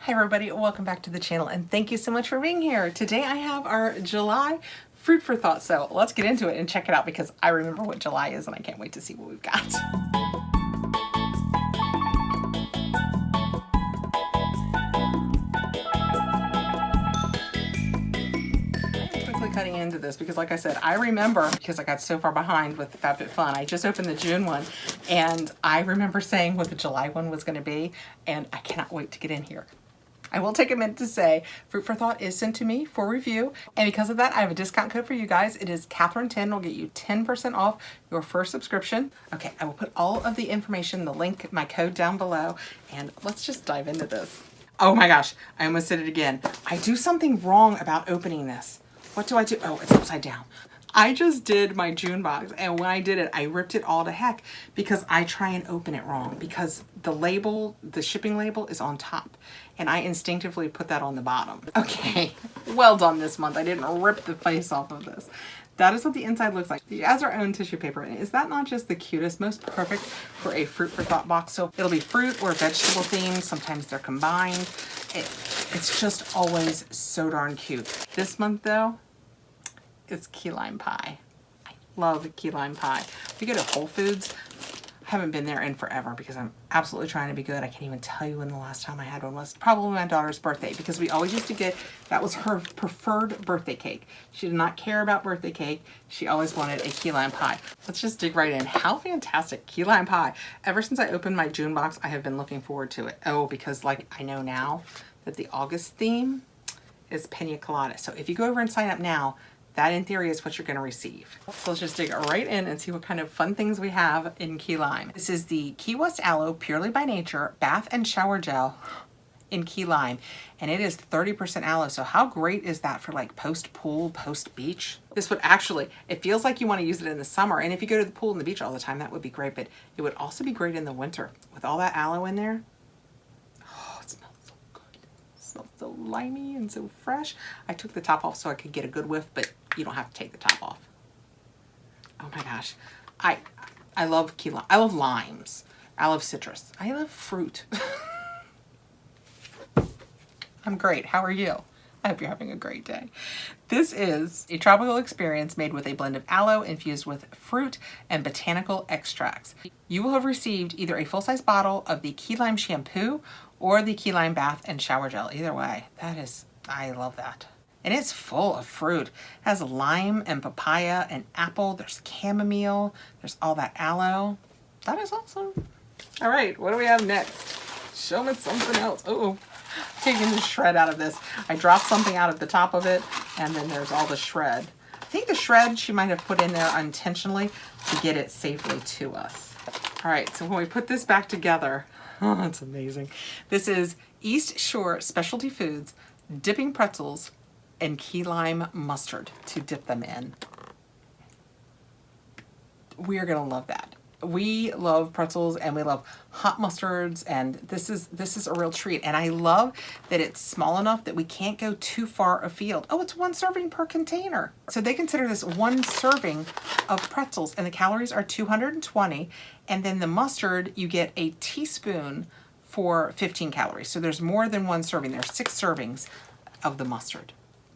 Hi everybody, welcome back to the channel and thank you so much for being here. Today I have our July Fruit for Thought, so let's get into it and check it out because I remember what July is and I can't wait to see what we've got. Quickly cutting into this because like I said, I remember, because I got so far behind with FabFitFun, I just opened the June one and I remember saying what the July one was going to be and I cannot wait to get in here. I will take a minute to say Fruit for Thought is sent to me for review, and because of that I have a discount code for you guys. It is Kathrin10. Will get you 10% off your first subscription. Okay, I will put all of the information, the link, my code down below, and let's just dive into this. Oh my gosh, I almost did it again. I do something wrong about opening this. What do I do? Oh, it's upside down. I just did my June box, and when I did it, I ripped it all to heck because I try and open it wrong because the label, the shipping label is on top, and I instinctively put that on the bottom. Okay, well done this month. I didn't rip the face off of this. That is what the inside looks like. It has our own tissue paper in it. Is that not just the cutest, most perfect for a Fruit for Thought box? So it'll be fruit or vegetable themed. Sometimes they're combined. It's just always so darn cute. This month though, it's key lime pie. I love key lime pie. We go to Whole Foods. I haven't been there in forever because I'm absolutely trying to be good. I can't even tell you when the last time I had one was. Probably my daughter's birthday because we always used to get, that was her preferred birthday cake. She did not care about birthday cake. She always wanted a key lime pie. Let's just dig right in. How fantastic, key lime pie. Ever since I opened my June box, I have been looking forward to it. Oh, because like I know now that the August theme is pina colada. So if you go over and sign up now, that in theory is what you're going to receive. So let's just dig right in and see what kind of fun things we have in key lime. This is the Key West Aloe Purely by Nature Bath and Shower Gel in key lime, and it is 30% aloe. So how great is that for like post pool, post beach? This would actually, it feels like you want to use it in the summer, and if you go to the pool and the beach all the time, that would be great, but it would also be great in the winter with all that aloe in there. Smells so limey and so fresh. I took the top off so I could get a good whiff, but you don't have to take the top off. Oh my gosh. I love key lime. I love limes. I love citrus. I love fruit. I'm great. How are you? I hope you're having a great day. This is a tropical experience made with a blend of aloe infused with fruit and botanical extracts. You will have received either a full-size bottle of the key lime shampoo or the key lime bath and shower gel. Either way, that is, I love that. And it's full of fruit. It has lime and papaya and apple. There's chamomile. There's all that aloe. That is awesome. All right, what do we have next? Show me something else. Uh-oh. Taking the shred out of this. I dropped something out of the top of it, and then there's all the shred. I think the shred she might have put in there unintentionally to get it safely to us. All right, so when we put this back together, oh, that's amazing. This is East Shore Specialty Foods dipping pretzels and key lime mustard to dip them in. We are gonna love that. We love pretzels and we love hot mustards, and this is a real treat. And I love that it's small enough that we can't go too far afield. Oh, it's 1 serving per container. So they consider this 1 serving of pretzels, and the calories are 220. And then the mustard, you get a teaspoon for 15 calories. So there's more than 1 serving. There's 6 servings of the mustard.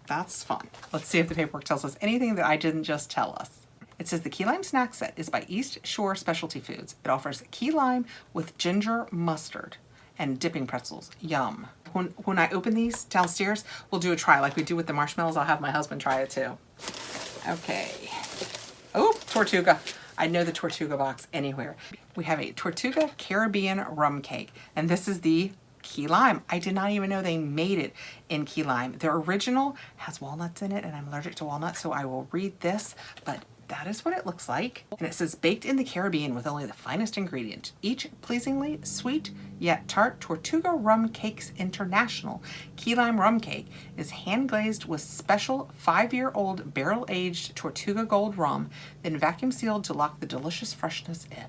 That's fun. Let's see if the paperwork tells us anything that I didn't just tell us. It says the key lime snack set is by East Shore Specialty Foods. It offers key lime with ginger mustard and dipping pretzels. Yum. When I open these downstairs, we'll do a try like we do with the marshmallows. I'll have my husband try it too. Okay. Oh, Tortuga. I know the Tortuga box anywhere. We have a Tortuga Caribbean rum cake, and this is the key lime. I did not even know they made it in key lime. The original has walnuts in it, and I'm allergic to walnuts, so I will read this, but that is what it looks like. And it says, baked in the Caribbean with only the finest ingredients, each pleasingly sweet yet tart Tortuga Rum Cakes International Key Lime Rum Cake is hand glazed with special 5-year-old barrel-aged Tortuga Gold rum, then vacuum sealed to lock the delicious freshness in.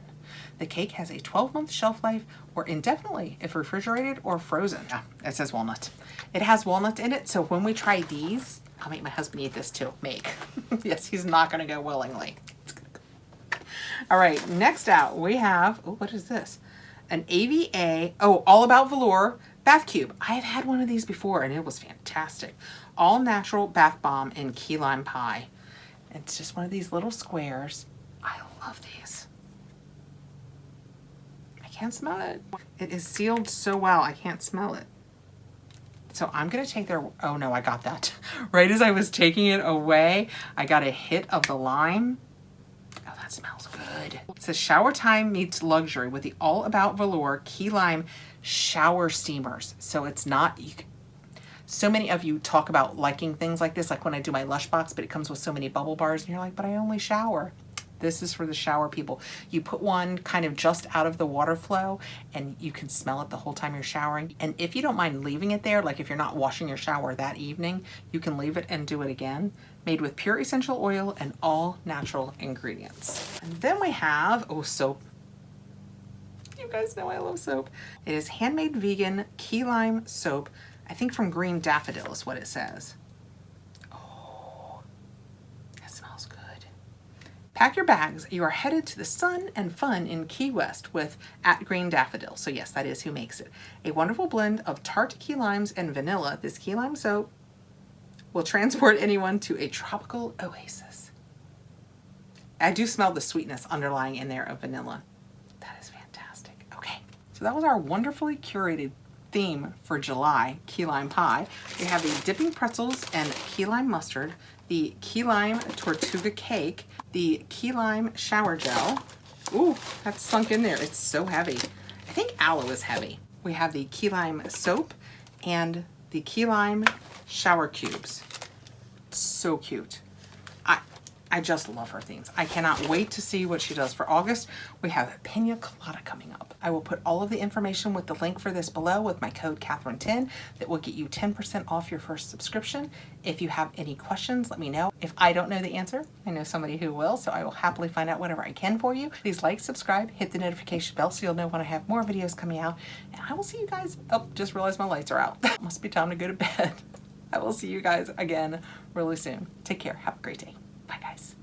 The cake has a 12-month shelf life or indefinitely if refrigerated or frozen. Yeah, it says walnut. It has walnut in it, so when we try these, I'll make my husband eat this too. Make. Yes, he's not going to go willingly. All right, next out we have, oh, what is this? An AVA, oh, All About Velour Bath Cube. I've had one of these before and it was fantastic. All natural bath bomb in key lime pie. It's just one of these little squares. I love these. I can't smell it. It is sealed so well, I can't smell it. So I'm gonna take their, oh no, I got that. Right as I was taking it away, I got a hit of the lime. Oh, that smells good. It says shower time meets luxury with the All About Velour Key Lime shower steamers. So it's not, so many of you talk about liking things like this, like when I do my Lush box, but it comes with so many bubble bars and you're like, but I only shower. This is for the shower people. You put one kind of just out of the water flow and you can smell it the whole time you're showering. And if you don't mind leaving it there, like if you're not washing your shower that evening, you can leave it and do it again. Made with pure essential oil and all natural ingredients. And then we have, oh, soap. You guys know I love soap. It is handmade vegan key lime soap. I think from Green Daffodil is what it says. Oh, that smells good. Pack your bags. You are headed to the sun and fun in Key West with @Green Daffodil. So yes, that is who makes it. A wonderful blend of tart key limes and vanilla. This key lime soap will transport anyone to a tropical oasis. I do smell the sweetness underlying in there of vanilla. That is fantastic. Okay, so that was our wonderfully curated theme for July, key lime pie. We have the dipping pretzels and key lime mustard, the key lime Tortuga cake, the key lime shower gel. Ooh, that's sunk in there. It's so heavy. I think aloe is heavy. We have the key lime soap and the key lime shower cubes. So cute. I just love her themes. I cannot wait to see what she does for August. We have Pina Colada coming up. I will put all of the information with the link for this below with my code Kathrin10 that will get you 10% off your first subscription. If you have any questions, let me know. If I don't know the answer, I know somebody who will, so I will happily find out whatever I can for you. Please like, subscribe, hit the notification bell so you'll know when I have more videos coming out. And I will see you guys. Oh, just realized my lights are out. Must be time to go to bed. I will see you guys again really soon. Take care. Have a great day. Bye, guys.